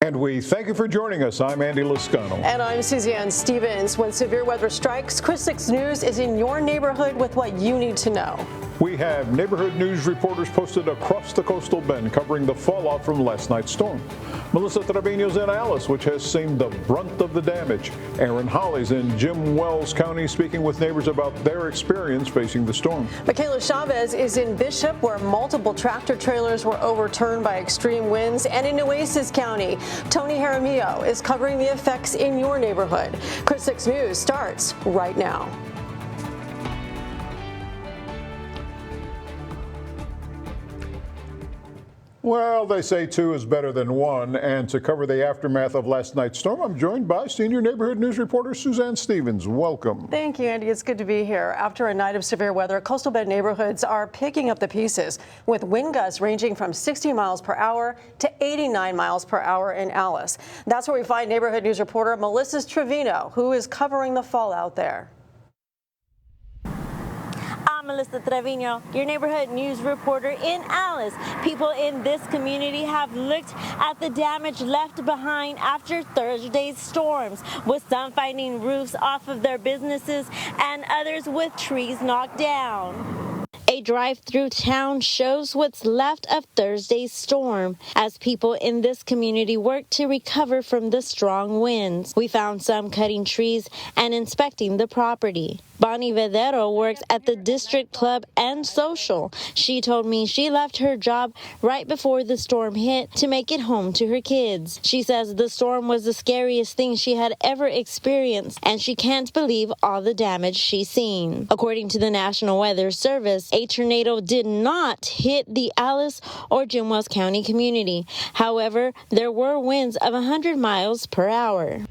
And we thank you for joining us. I'm Andy Lascano. And I'm Suzanne Stevens. When severe weather strikes, Chris 6 News is in your neighborhood with what you need to know. We have neighborhood news reporters posted across the coastal bend covering the fallout from last night's storm. Melissa Trevino's in Alice, which has seen the brunt of the damage. Aaron Holly's in Jim Wells County speaking with neighbors about their experience facing the storm. Michaela Chavez is in Bishop, where multiple tractor trailers were overturned by extreme winds, and in Nueces County. Tony Jaramillo is covering the effects in your neighborhood. Chris 6 News starts right now. Well, they say two is better than one, and to cover the aftermath of last night's storm, I'm joined by senior neighborhood news reporter Suzanne Stevens. Welcome. Thank you, Andy. It's good to be here. After a night of severe weather, coastal bend neighborhoods are picking up the pieces, with wind gusts ranging from 60 miles per hour to 89 miles per hour in Alice. That's where we find neighborhood news reporter Melissa Trevino, who is covering the fallout there. I'm Melissa Trevino, your neighborhood news reporter in Alice. People in this community have looked at the damage left behind after Thursday's storms, with some finding roofs off of their businesses and others with trees knocked down. A drive through town shows what's left of Thursday's storm as people in this community work to recover from the strong winds. We found some cutting trees and inspecting the property. Bonnie Vedero works at the District Club and Social. She told me she left her job right before the storm hit to make it home to her kids. She says the storm was the scariest thing she had ever experienced, and she can't believe all the damage she's seen. According to the National Weather Service, a tornado did not hit the Alice or Jim Wells County community. However, there were winds of 100 miles per hour.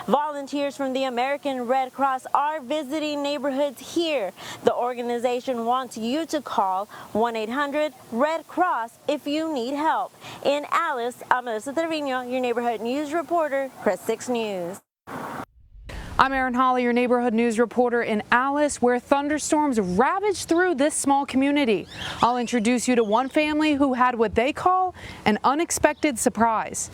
Volunteers from the American Red Cross are visiting neighborhoods here. The organization wants you to call 1-800-RED-CROSS if you need help. In Alice, I'm Melissa Trevino, your neighborhood news reporter, Chris 6 News. I'm Aaron Holly, your neighborhood news reporter in Alice, where thunderstorms ravaged through this small community. I'll introduce you to one family who had what they call an unexpected surprise.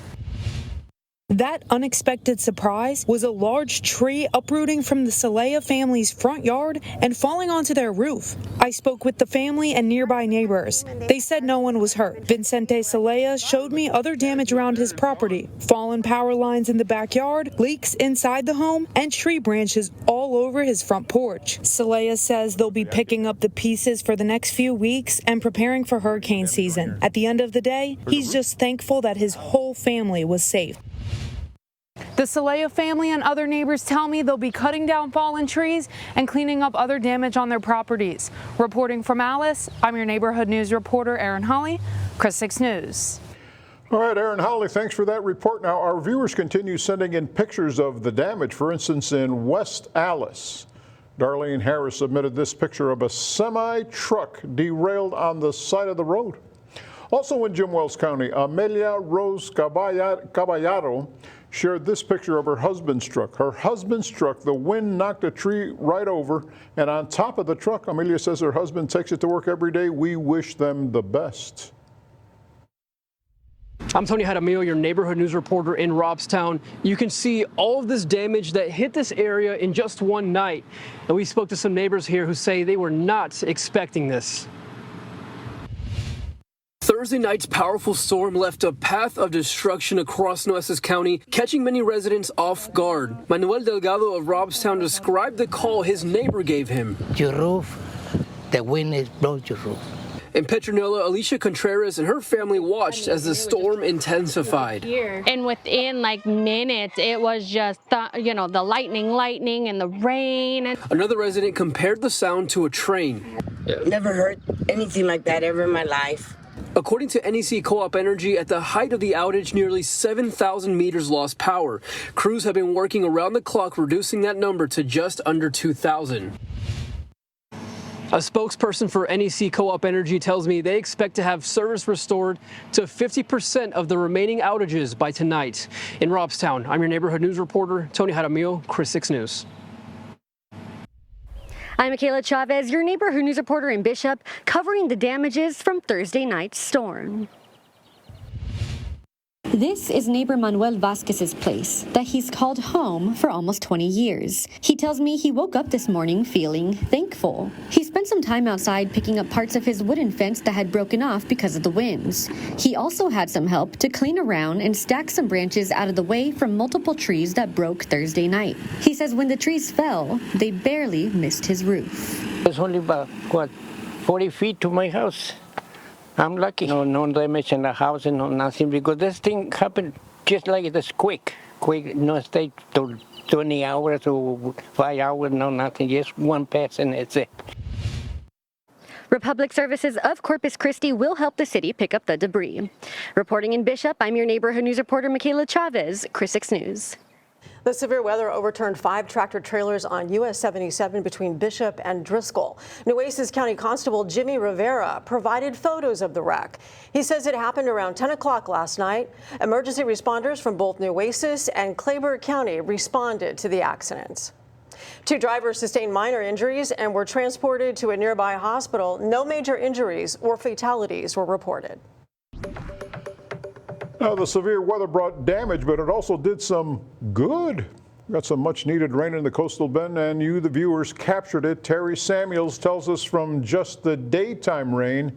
That unexpected surprise was a large tree uprooting from the Celaya family's front yard and falling onto their roof. I spoke with the family and nearby neighbors. They said no one was hurt. Vincente Celaya showed me other damage around his property: fallen power lines in the backyard, leaks inside the home, and tree branches all over his front porch. Celaya says they'll be picking up the pieces for the next few weeks and preparing for hurricane season. At the end of the day, he's just thankful that his whole family was safe. The Celaya family and other neighbors tell me they'll be cutting down fallen trees and cleaning up other damage on their properties. Reporting from Alice, I'm your neighborhood news reporter, Aaron Holly, Chris 6 News. All right, Aaron Holly, thanks for that report. Now, our viewers continue sending in pictures of the damage. For instance, in West Alice, Darlene Harris submitted this picture of a semi-truck derailed on the side of the road. Also in Jim Wells County, Amelia Rose Caballero shared this picture of her husband's truck. Her husband's truck, the wind knocked a tree right over, and on top of the truck, Amelia says her husband takes it to work every day. We wish them the best. I'm Tony Jaramillo, your neighborhood news reporter in Robstown. You can see all of this damage that hit this area in just one night. And we spoke to some neighbors here who say they were not expecting this. Thursday night's powerful storm left a path of destruction across Nueces County, catching many residents off guard. Manuel Delgado of Robstown described the call his neighbor gave him. Your roof, the wind is blowing your roof. In Petronella, Alicia Contreras and her family watched as the storm intensified. And within minutes, it was just, the lightning and the rain. Another resident compared the sound to a train. Never heard anything like that ever in my life. According to NEC Co-op Energy, at the height of the outage, nearly 7,000 meters lost power. Crews have been working around the clock, reducing that number to just under 2,000. A spokesperson for NEC Co-op Energy tells me they expect to have service restored to 50% of the remaining outages by tonight. In Robstown, I'm your neighborhood news reporter, Tony Jaramillo, Chris 6 News. I'm Michaela Chavez, your neighborhood news reporter in Bishop, covering the damages from Thursday night's storm. This is neighbor Manuel Vasquez's place that he's called home for almost 20 years. He tells me he woke up this morning feeling thankful. He spent some time outside picking up parts of his wooden fence that had broken off because of the winds. He also had some help to clean around and stack some branches out of the way from multiple trees that broke Thursday night. He says when the trees fell, they barely missed his roof. It's only about, 40 feet to my house. I'm lucky. No damage in the house and no nothing, because this thing happened just like this quick, no stay to 20 hours or 5 hours, no nothing, just one pass and it's it. Republic Services of Corpus Christi will help the city pick up the debris. Reporting in Bishop, I'm your neighborhood news reporter, Michaela Chavez, Chris 6 News. The severe weather overturned 5 tractor trailers on US 77 between Bishop and Driscoll. Nueces County Constable Jimmy Rivera provided photos of the wreck. He says it happened around 10 o'clock last night. Emergency responders from both Nueces and Claiborne County responded to the accidents. 2 drivers sustained minor injuries and were transported to a nearby hospital. No major injuries or fatalities were reported. Now, the severe weather brought damage, but it also did some good. We got some much needed rain in the coastal bend, and you, the viewers, captured it. Terry Samuels tells us from just the daytime rain,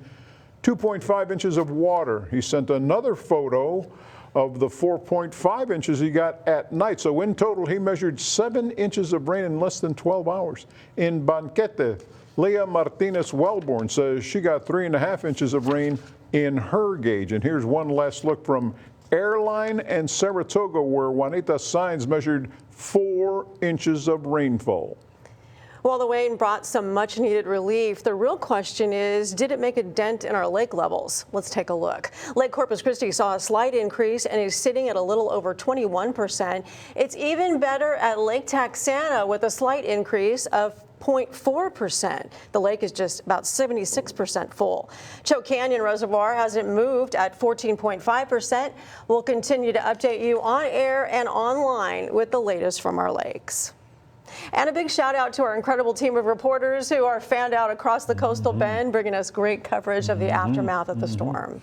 2.5 inches of water. He sent another photo of the 4.5 inches he got at night. So in total, he measured 7 inches of rain in less than 12 hours. In Banquete, Leah Martinez Wellborn says she got 3.5 inches of rain in her gauge. And here's one last look from Airline and Saratoga, where Juanita Saenz measured 4 inches of rainfall. While the rain brought some much needed relief, the real question is, did it make a dent in our lake levels? Let's take a look. Lake Corpus Christi saw a slight increase and is sitting at a little over 21%. It's even better at Lake Texana with a slight increase of 0.4%. The lake is just about 76% full. Choke Canyon Reservoir hasn't moved at 14.5%. We'll continue to update you on air and online with the latest from our lakes. And a big shout out to our incredible team of reporters who are fanned out across the coastal bend, bringing us great coverage of the aftermath of the storm.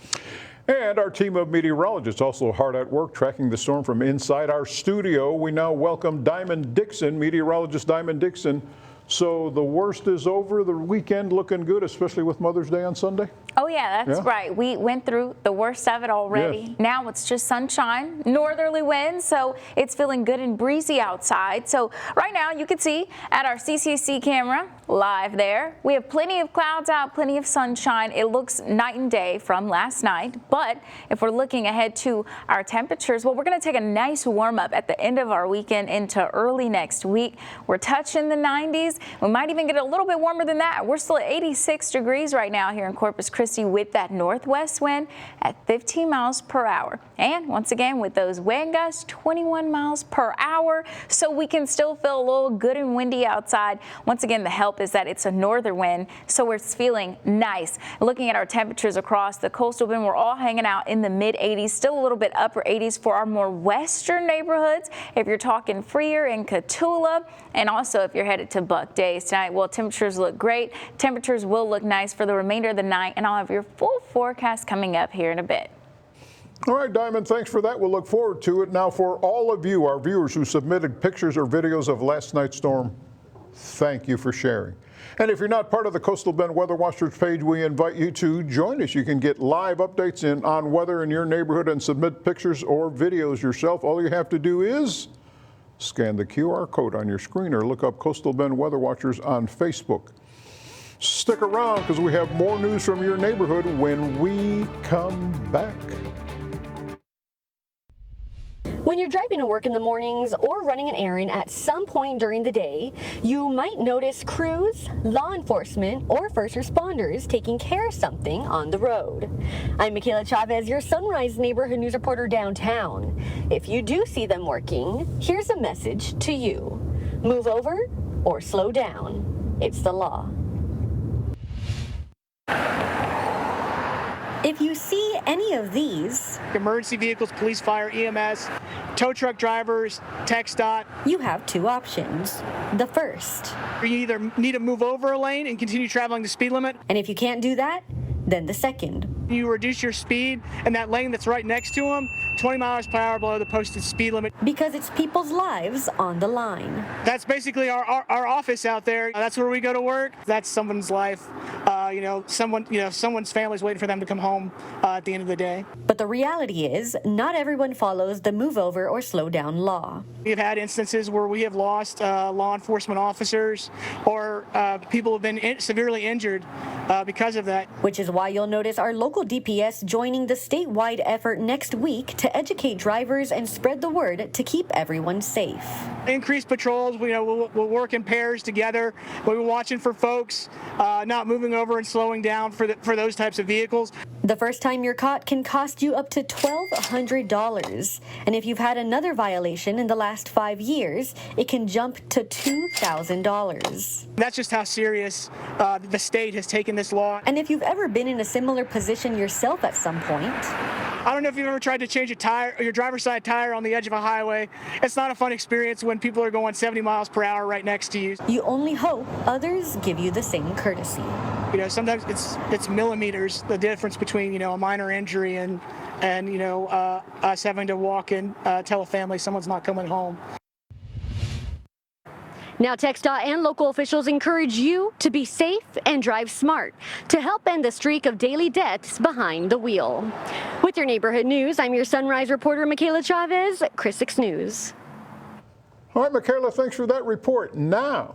And our team of meteorologists also hard at work tracking the storm from inside our studio. We now welcome Diamond Dixon, meteorologist Diamond Dixon. So the worst is over, the weekend looking good, especially with Mother's Day on Sunday? Oh yeah, that's right. We went through the worst of it already. Yes. Now it's just sunshine, northerly winds, so it's feeling good and breezy outside. So right now you can see at our CCC camera live there, we have plenty of clouds out, plenty of sunshine. It looks night and day from last night, but if we're looking ahead to our temperatures, well, we're going to take a nice warm up at the end of our weekend into early next week. We're touching the 90s. We might even get a little bit warmer than that. We're still at 86 degrees right now here in Corpus Christi with that northwest wind at 15 miles per hour. And once again, with those wind gusts, 21 miles per hour, so we can still feel a little good and windy outside. Once again, the help is that it's a northern wind, so we're feeling nice. Looking at our temperatures across the coastal bend, we're all hanging out in the mid 80s, still a little bit upper 80s for our more western neighborhoods. If you're talking Freer and Cotulla, and also if you're headed to Buck Days tonight, well, temperatures look great. Temperatures will look nice for the remainder of the night, and I'll have your full forecast coming up here in a bit. All right, Diamond, thanks for that. We'll look forward to it. Now, for all of you, our viewers who submitted pictures or videos of last night's storm, thank you for sharing. And if you're not part of the Coastal Bend Weather Watchers page, we invite you to join us. You can get live updates on weather in your neighborhood and submit pictures or videos yourself. All you have to do is scan the QR code on your screen or look up Coastal Bend Weather Watchers on Facebook. Stick around because we have more news from your neighborhood when we come back. When you're driving to work in the mornings or running an errand at some point during the day, you might notice crews, law enforcement, or first responders taking care of something on the road. I'm Michaela Chavez, your Sunrise Neighborhood News reporter downtown. If you do see them working, here's a message to you. Move over or slow down. It's the law. If you see any of these, emergency vehicles, police, fire, EMS, tow truck drivers, TxDOT, you have two options. The first, you either need to move over a lane and continue traveling the speed limit. And if you can't do that, then the second. You reduce your speed in that lane that's right next to them, 20 miles per hour below the posted speed limit. Because it's people's lives on the line. That's basically our office out there. That's where we go to work. That's someone's life. Someone's family's waiting for them to come home at the end of the day. But the reality is, not everyone follows the move over or slow down law. We've had instances where we have lost law enforcement officers or people have been severely injured because of that. Which is why you'll notice our local DPS joining the statewide effort next week to educate drivers and spread the word to keep everyone safe. Increased patrols, we'll work in pairs together. We're watching for folks not moving over and slowing down for those types of vehicles. The first time you're caught can cost you up to $1,200. And if you've had another violation in the last 5 years, it can jump to $2,000. That's just how serious the state has taken this law. And if you've ever been in a similar position yourself at some point, I don't know if you've ever tried to change a tire, your driver's side tire on the edge of a highway. It's not a fun experience when people are going 70 miles per hour right next to you. You only hope others give you the same courtesy. Sometimes it's millimeters, the difference between, a minor injury and us having to walk and tell a family someone's not coming home. Now, TxDOT and local officials encourage you to be safe and drive smart to help end the streak of daily deaths behind the wheel. With your neighborhood news, I'm your Sunrise reporter, Michaela Chavez, Chris 6 News. All right, Michaela, thanks for that report. Now,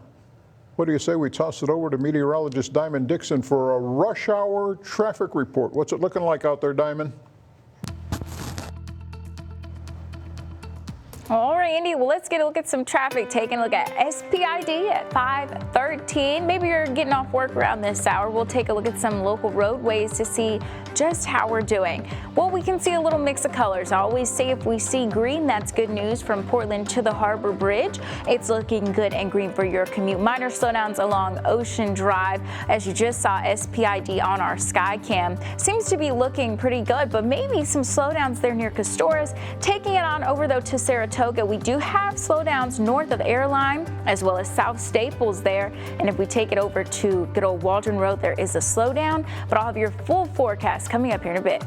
what do you say we toss it over to meteorologist Diamond Dixon for a rush hour traffic report? What's it looking like out there, Diamond? All right, Andy, well, let's get a look at some traffic. Taking a look at SPID at 5:13. Maybe you're getting off work around this hour. We'll take a look at some local roadways to see just how we're doing. Well, we can see a little mix of colors. I always say if we see green, that's good news. From Portland to the Harbor Bridge, it's looking good and green for your commute. Minor slowdowns along Ocean Drive, as you just saw SPID on our Skycam. Seems to be looking pretty good, but maybe some slowdowns there near Castores. Taking it on over, though, to Saratoga, we do have slowdowns north of Airline as well as South Staples there. And if we take it over to good old Waldron Road, there is a slowdown, but I'll have your full forecast coming up here in a bit.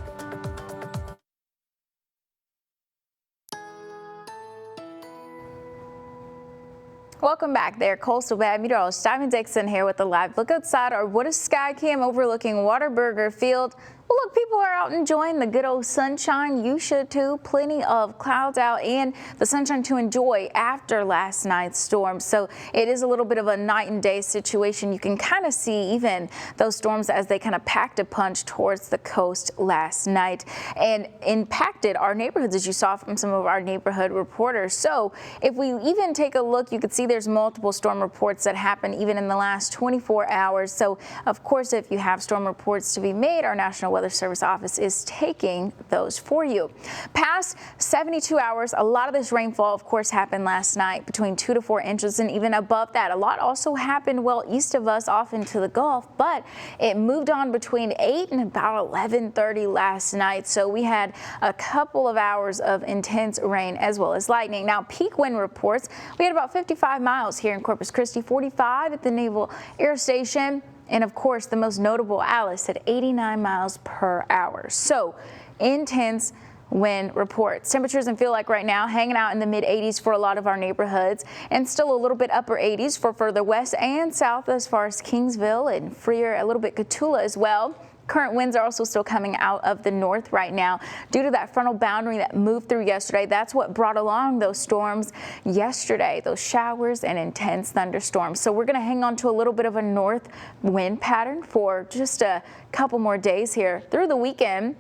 Welcome back there, Coastal Bad meteorologist Diamond Dixon here with a live look outside our Wood Skycam overlooking Whataburger Field. Well, look, people are out enjoying the good old sunshine. You should too. Plenty of clouds out and the sunshine to enjoy after last night's storm. So it is a little bit of a night and day situation. You can kind of see even those storms as they kind of packed a punch towards the coast last night and impacted our neighborhoods, as you saw from some of our neighborhood reporters. So if we even take a look, you can see there's multiple storm reports that happened even in the last 24 hours. So of course, if you have storm reports to be made, our National Weather Service office is taking those for you. Past 72 hours, a lot of this rainfall, of course, happened last night, between 2 to 4 inches, and even above that. A lot also happened well east of us, off into the Gulf, but it moved on between 8 and about 11:30 last night. So we had a couple of hours of intense rain as well as lightning. Now, peak wind reports, we had about 55 miles here in Corpus Christi, 45 at the Naval Air Station. And of course, the most notable, Alice, at 89 miles per hour. So intense wind reports. Temperatures and feel like right now hanging out in the mid 80s for a lot of our neighborhoods, and still a little bit upper 80s for further west and south as far as Kingsville and Freer, a little bit Cotulla as well. Current winds are also still coming out of the north right now due to that frontal boundary that moved through yesterday. That's what brought along those storms yesterday, those showers and intense thunderstorms. So we're going to hang on to a little bit of a north wind pattern for just a couple more days here through the weekend.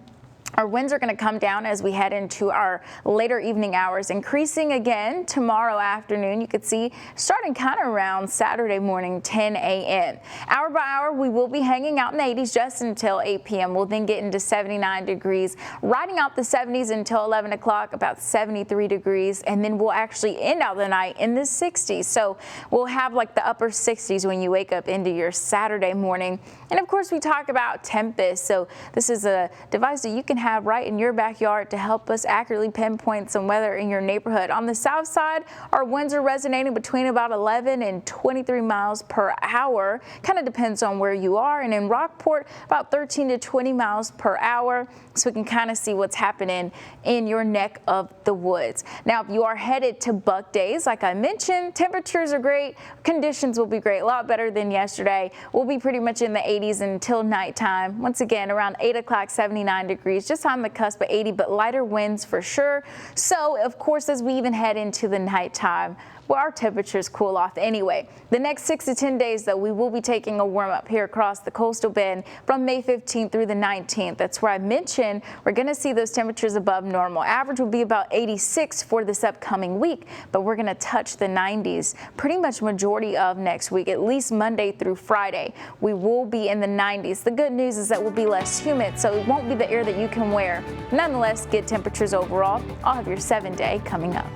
Our winds are going to come down as we head into our later evening hours, increasing again tomorrow afternoon. You could see starting kind of around Saturday morning, 10 a.m. Hour by hour, we will be hanging out in the 80s just until 8 p.m. We'll then get into 79 degrees, riding out the 70s until 11 o'clock, about 73 degrees, and then we'll actually end out the night in the 60s. So we'll have like the upper 60s when you wake up into your Saturday morning. And of course, we talk about Tempest. So this is a device that you can have right in your backyard to help us accurately pinpoint some weather in your neighborhood. On the south side, our winds are resonating between about 11 and 23 miles per hour. Kind of depends on where you are. And in Rockport, about 13 to 20 miles per hour. So we can kind of see what's happening in your neck of the woods. Now, if you are headed to Buck Days, like I mentioned, temperatures are great. Conditions will be great, a lot better than yesterday. We'll be pretty much in the 80s until nighttime. Once again, around 8 o'clock, 79 degrees, just on the cusp of 80, but lighter winds for sure. So, of course, as we even head into the nighttime, well, our temperatures cool off anyway. The next 6 to 10 days, though, we will be taking a warm up here across the coastal bend from May 15th through the 19th. That's where I mentioned we're going to see those temperatures above normal. Average will be about 86 for this upcoming week, but we're going to touch the 90s pretty much majority of next week, at least Monday through Friday. We will be in the 90s. The good news is that we'll be less humid, so it won't be the air that you can wear. Nonetheless, good temperatures overall. I'll have your 7-day coming up.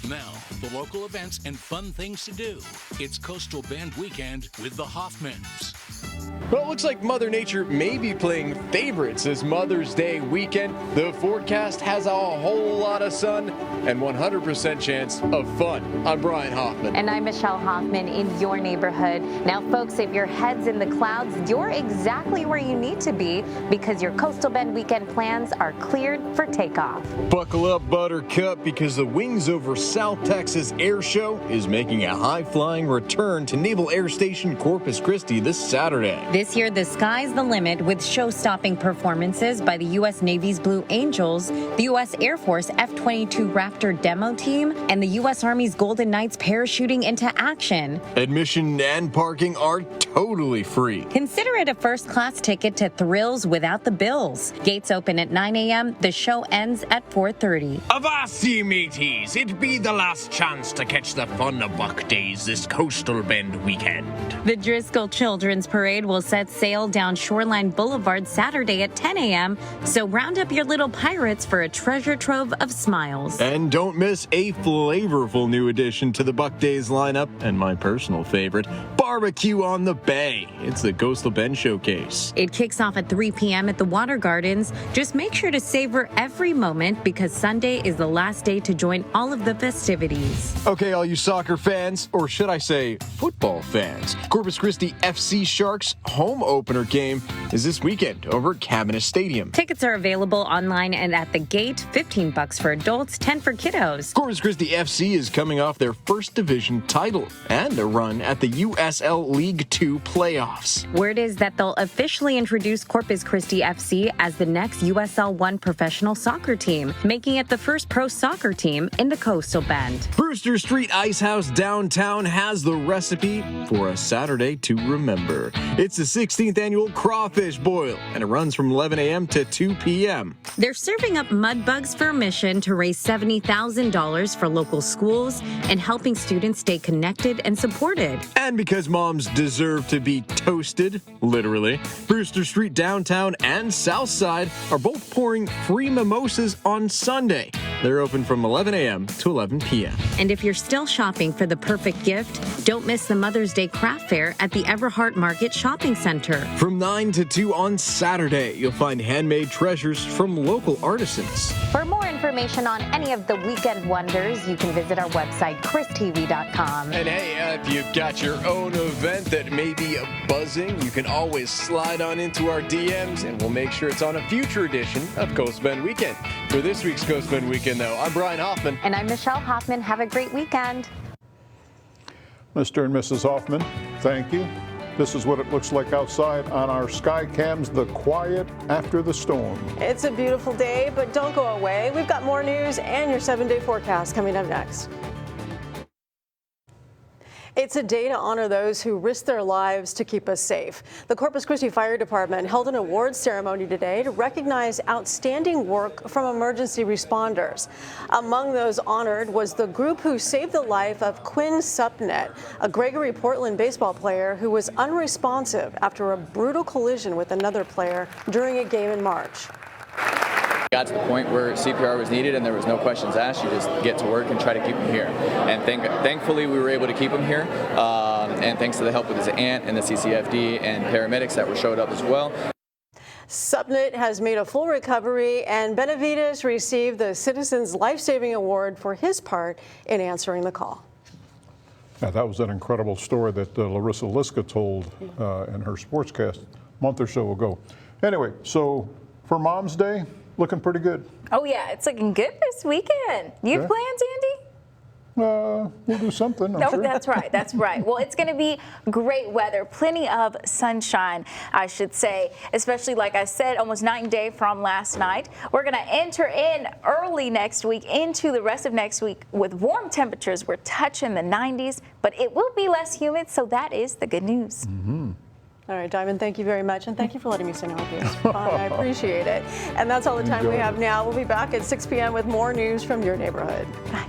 Now, the local events and fun things to do. It's Coastal Bend Weekend with the Hoffmans. Well, it looks like Mother Nature may be playing favorites this Mother's Day weekend. The forecast has a whole lot of sun and 100% chance of fun. I'm Brian Hoffman. And I'm Michelle Hoffman in your neighborhood. Now, folks, if your head's in the clouds, you're exactly where you need to be because your Coastal Bend weekend plans are cleared for takeoff. Buckle up, Buttercup, because the Wings Over South Texas Air Show is making a high-flying return to Naval Air Station Corpus Christi this Saturday. This year, the sky's the limit with show-stopping performances by the U.S. Navy's Blue Angels, the U.S. Air Force F-22 Raptor demo team, and the U.S. Army's Golden Knights parachuting into action. Admission and parking are totally free. Consider it a first-class ticket to thrills without the bills. Gates open at 9 a.m. The show ends at 4:30. Avasti, mateys! It be the last chance to catch the fun of Buck Days this Coastal Bend weekend. The Driscoll Children's Parade will set sail down Shoreline Boulevard Saturday at 10 a.m., so round up your little pirates for a treasure trove of smiles. And don't miss a flavorful new addition to the Buck Days lineup, and my personal favorite, Barbecue on the Bay. It's the Coastal Bend Showcase. It kicks off at 3 p.m. at the Water Gardens. Just make sure to savor every moment because Sunday is the last day to join all of the festivities. Okay, all you soccer fans, or should I say football fans, Corpus Christi FC Sharks home opener game is this weekend over at Cabinet Stadium. Tickets are available online and at the gate, $15 for adults, $10 for kiddos. Corpus Christi FC is coming off their first division title and a run at the USL League 2 playoffs. Word is that they'll officially introduce Corpus Christi FC as the next USL 1 professional soccer team, making it the first pro soccer team in the Coastal Bend. Brewster Street Ice House downtown has the recipe for a Saturday to remember. It's the 16th annual Crawfish Boil, and it runs from 11 a.m. to 2 p.m. They're serving up mud bugs for a mission to raise $70,000 for local schools and helping students stay connected and supported. And because moms deserve to be toasted, literally, Brewster Street downtown and South Side are both pouring free mimosas on Sunday. They're open from 11 a.m. to 11 p.m. And if you're still shopping for the perfect gift, don't miss the Mother's Day craft fair at the Everhart Market Shopping Center. From 9 to 2 on Saturday, you'll find handmade treasures from local artisans. For more information on any of the weekend wonders, you can visit our website, christv.com. And hey, if you've got your own event that may be buzzing, you can always slide on into our DMs, and we'll make sure it's on a future edition of Coastal Bend Weekend. For this week's Coastal Bend Weekend, though, I'm Brian Hoffman. And I'm Michelle Hoffman. Have a great weekend. Mr. and Mrs. Hoffman, thank you. This is what it looks like outside on our sky cams, the quiet after the storm. It's a beautiful day, but don't go away. We've got more news and your 7-day forecast coming up next. It's a day to honor those who risk their lives to keep us safe. The Corpus Christi Fire Department held an awards ceremony today to recognize outstanding work from emergency responders. Among those honored was the group who saved the life of Quinn Supnet, a Gregory Portland baseball player who was unresponsive after a brutal collision with another player during a game in March. Got to the point where CPR was needed and there was no questions asked. You just get to work and try to keep him here. And thankfully we were able to keep him here. And thanks to the help of his aunt and the CCFD and paramedics that were showed up as well. Subnet has made a full recovery, and Benavides received the Citizens Life-Saving Award for his part in answering the call. Yeah, that was an incredible story that Larissa Liska told in her sportscast a month or so ago. Anyway, so for Mom's Day, looking pretty good. Oh yeah, it's looking good this weekend. You have plans, Andy? We'll do something, I'm sure. That's right. That's right. Well, it's going to be great weather, plenty of sunshine, I should say, especially, like I said, almost night and day from last night. We're going to enter in early next week into the rest of next week with warm temperatures. We're touching the 90s, but it will be less humid, so that is the good news. Mm-hmm. All right, Diamond, thank you very much, and thank you for letting me sing with you. It's fun. I appreciate it. And that's all the time we have now. We'll be back at 6 p.m. with more news from your neighborhood. Bye.